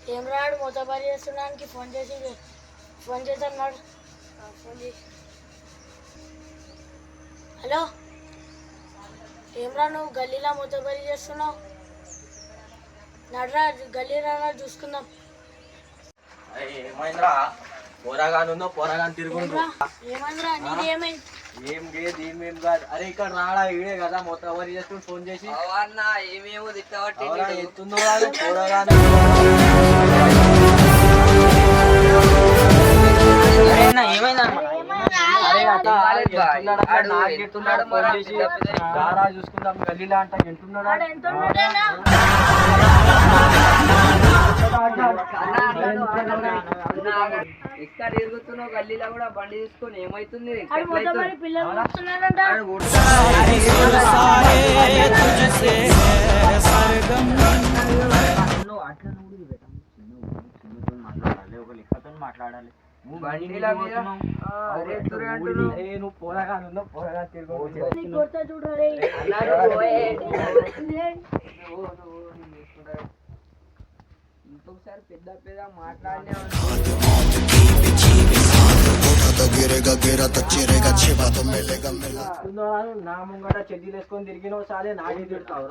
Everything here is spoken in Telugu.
ఏం రాడు మొత్తపరి చేస్తున్నానికి ఫోన్ చేసాను నాడు ఫోన్ చేసి హలో ఏం రా నువ్వు గల్లీలో మొత్తపరి చేస్తున్నావు నడరా గల్లీ రా చూసుకుందాం ఏమైందిరా పోరాగాను పోరాగాను తిరుగుండ్రు ఏమైందిరా నీది ఏమైంది ఏం లేదు ఏమేం కాదు అరే ఇక్కడ రాడా ఈడే కదా మొత్తం ఎవరు చేస్తూ ఫోన్ చేసి ఏమేమో తిట్టబట్టి ఎత్తుందో కాదు పోరాగాను చూసుకుందాం గల్లీలా అంట ఎంటున్నాడు ఎక్కడ తిరుగుతున్నావు గల్లీలో కూడా బండి తీసుకొని ఏమైతుంది మాట్లాడాలి నువ్వు పోరాగా పోరాగా తిరుగు ఇంకొకసారి పెద్ద పెద్ద మాట్లాడినే నా ముంగట చెడ్డీలు వేసుకొని తిరిగిన సాలే నాకే తిడతావు